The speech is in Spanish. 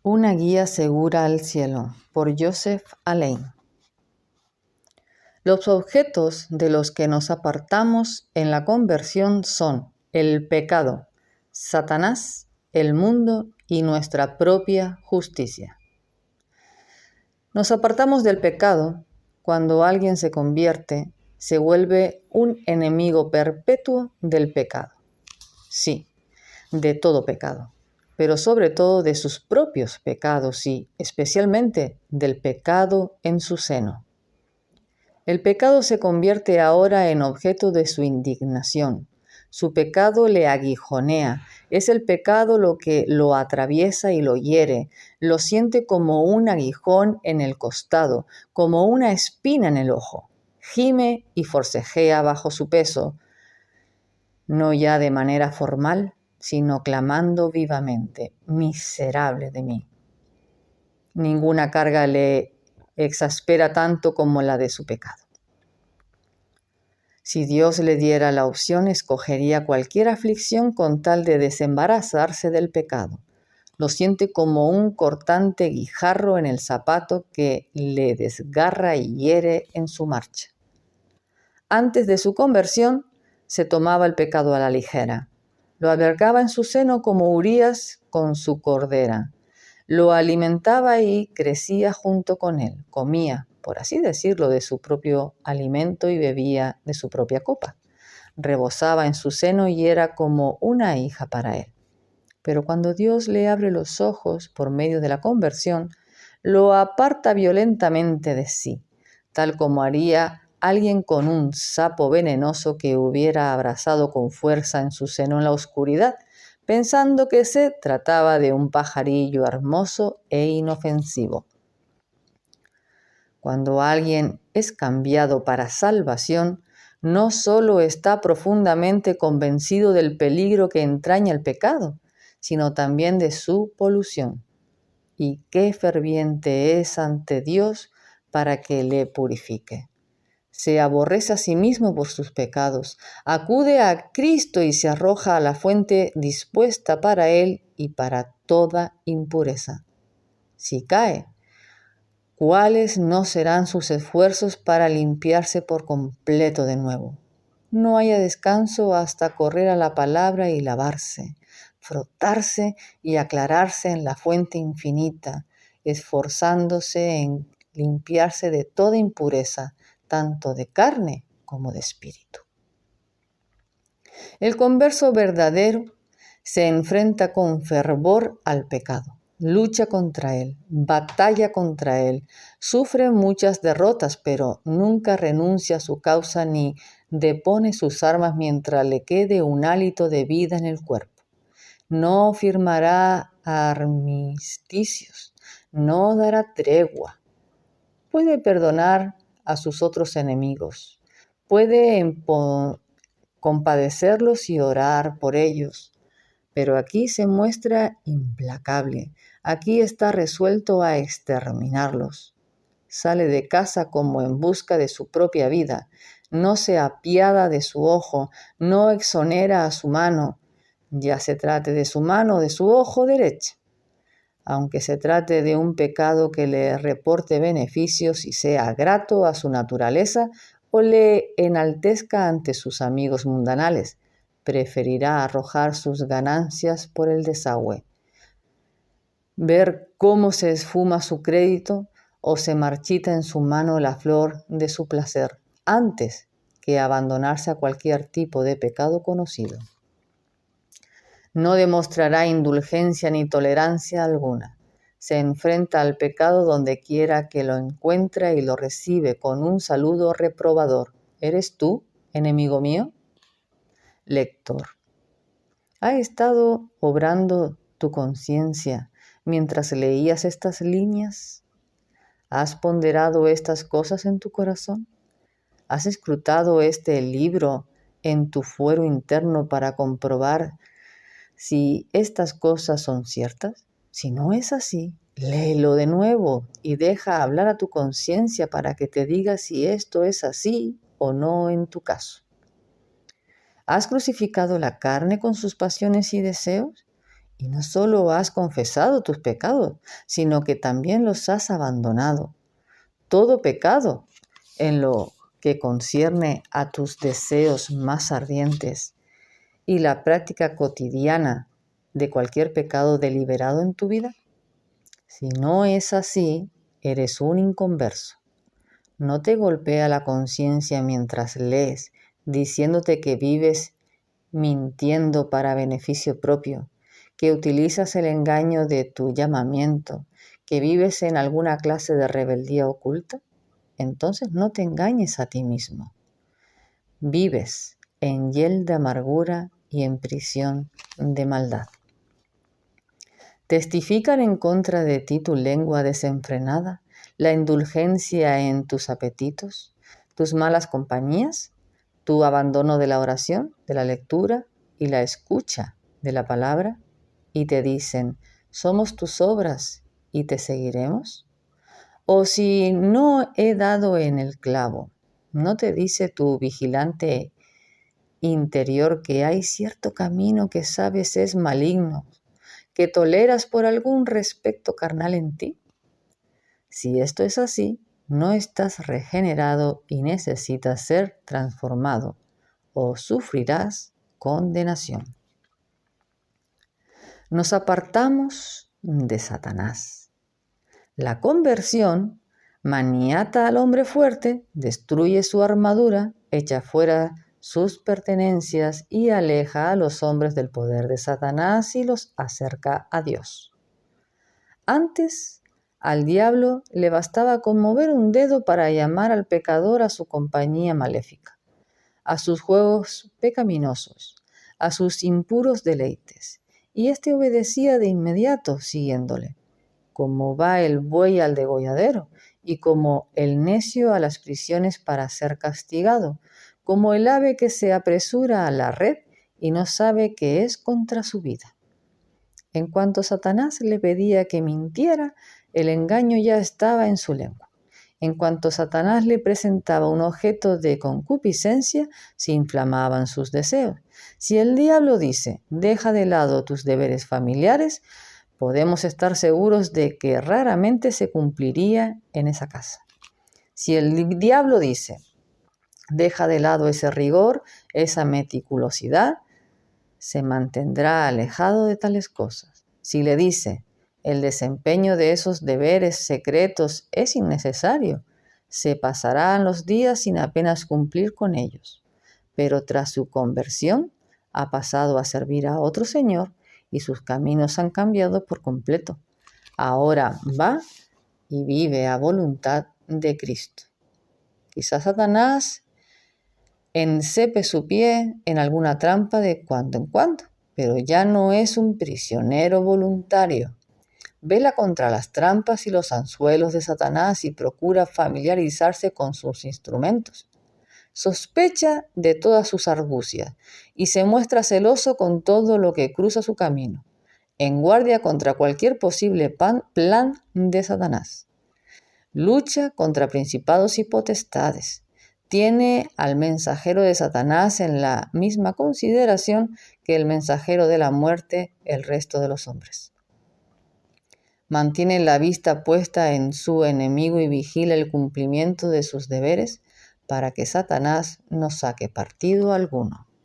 Una guía segura al cielo, por Joseph Allein. Los objetos de los que nos apartamos en la conversión son el pecado, Satanás, el mundo y nuestra propia justicia. Nos apartamos del pecado cuando alguien se convierte, se vuelve un enemigo perpetuo del pecado. Sí, de todo pecado, pero sobre todo de sus propios pecados y especialmente del pecado en su seno. El pecado se convierte ahora en objeto de su indignación. Su pecado le aguijonea. Es el pecado lo que lo atraviesa y lo hiere. Lo siente como un aguijón en el costado, como una espina en el ojo. Gime y forcejea bajo su peso, no ya de manera formal, sino clamando vivamente: miserable de mí. Ninguna carga le exaspera tanto como la de su pecado. Si Dios le diera la opción, escogería cualquier aflicción con tal de desembarazarse del pecado. Lo siente como un cortante guijarro en el zapato que le desgarra y hiere en su marcha. Antes de su conversión, se tomaba el pecado a la ligera. Lo albergaba en su seno como Urías con su cordera. Lo alimentaba y crecía junto con él. Comía, por así decirlo, de su propio alimento y bebía de su propia copa. Rebosaba en su seno y era como una hija para él. Pero cuando Dios le abre los ojos por medio de la conversión, lo aparta violentamente de sí, tal como haría alguien con un sapo venenoso que hubiera abrazado con fuerza en su seno en la oscuridad, pensando que se trataba de un pajarillo hermoso e inofensivo. Cuando alguien es cambiado para salvación, no solo está profundamente convencido del peligro que entraña el pecado, sino también de su polución. Y qué ferviente es ante Dios para que le purifique. Se aborrece a sí mismo por sus pecados, acude a Cristo y se arroja a la fuente dispuesta para él y para toda impureza. Si cae, ¿cuáles no serán sus esfuerzos para limpiarse por completo de nuevo? No haya descanso hasta correr a la palabra y lavarse, frotarse y aclararse en la fuente infinita, esforzándose en limpiarse de toda impureza, tanto de carne como de espíritu. El converso verdadero se enfrenta con fervor al pecado, lucha contra él, batalla contra él, sufre muchas derrotas, pero nunca renuncia a su causa ni depone sus armas mientras le quede un hálito de vida en el cuerpo. No firmará armisticios, no dará tregua. Puede perdonar a sus otros enemigos, puede compadecerlos y orar por ellos, pero aquí se muestra implacable, aquí está resuelto a exterminarlos. Sale de casa como en busca de su propia vida, no se apiada de su ojo, no exonera a su mano, ya se trate de su mano o de su ojo derecho. Aunque se trate de un pecado que le reporte beneficios y sea grato a su naturaleza o le enaltezca ante sus amigos mundanales, preferirá arrojar sus ganancias por el desagüe. Ver cómo se esfuma su crédito o se marchita en su mano la flor de su placer, antes que abandonarse a cualquier tipo de pecado conocido. No demostrará indulgencia ni tolerancia alguna. Se enfrenta al pecado donde quiera que lo encuentra y lo recibe con un saludo reprobador. ¿Eres tú, enemigo mío? Lector, ¿ha estado obrando tu conciencia mientras leías estas líneas? ¿Has ponderado estas cosas en tu corazón? ¿Has escrutado este libro en tu fuero interno para comprobar si estas cosas son ciertas? Si no es así, léelo de nuevo y deja hablar a tu conciencia para que te diga si esto es así o no en tu caso. ¿Has crucificado la carne con sus pasiones y deseos? Y no solo has confesado tus pecados, sino que también los has abandonado. Todo pecado en lo que concierne a tus deseos más ardientes y la práctica cotidiana de cualquier pecado deliberado en tu vida. Si no es así, eres un inconverso. ¿No te golpea la conciencia mientras lees, diciéndote que vives mintiendo para beneficio propio, que utilizas el engaño de tu llamamiento, que vives en alguna clase de rebeldía oculta? Entonces no te engañes a ti mismo. Vives en hiel de amargura y en prisión de maldad. ¿Testifican en contra de ti tu lengua desenfrenada, la indulgencia en tus apetitos, tus malas compañías, tu abandono de la oración, de la lectura y la escucha de la palabra? Y te dicen, somos tus obras y te seguiremos. O si no he dado en el clavo, ¿no te dice tu vigilante interior que hay cierto camino que sabes es maligno, que toleras por algún respecto carnal en ti? Si esto es así, no estás regenerado y necesitas ser transformado, o sufrirás condenación. Nos apartamos de Satanás. La conversión maniata al hombre fuerte, destruye su armadura, echa fuera sus pertenencias y aleja a los hombres del poder de Satanás y los acerca a Dios. Antes, al diablo le bastaba con mover un dedo para llamar al pecador a su compañía maléfica, a sus juegos pecaminosos, a sus impuros deleites, y éste obedecía de inmediato siguiéndole, como va el buey al degolladero, y como el necio a las prisiones para ser castigado, como el ave que se apresura a la red y no sabe que es contra su vida. En cuanto Satanás le pedía que mintiera, el engaño ya estaba en su lengua. En cuanto Satanás le presentaba un objeto de concupiscencia, se inflamaban sus deseos. Si el diablo dice, deja de lado tus deberes familiares, podemos estar seguros de que raramente se cumpliría en esa casa. Si el diablo dice, deja de lado ese rigor, esa meticulosidad, se mantendrá alejado de tales cosas. Si le dice, el desempeño de esos deberes secretos es innecesario, se pasarán los días sin apenas cumplir con ellos. Pero tras su conversión, ha pasado a servir a otro señor y sus caminos han cambiado por completo. Ahora va y vive a voluntad de Cristo. Quizás Satanás encepe su pie en alguna trampa de cuando en cuando, pero ya no es un prisionero voluntario. Vela contra las trampas y los anzuelos de Satanás y procura familiarizarse con sus instrumentos. Sospecha de todas sus argucias y se muestra celoso con todo lo que cruza su camino, en guardia contra cualquier posible plan de Satanás. Lucha contra principados y potestades. Tiene al mensajero de Satanás en la misma consideración que el mensajero de la muerte el resto de los hombres. Mantiene la vista puesta en su enemigo y vigila el cumplimiento de sus deberes para que Satanás no saque partido alguno.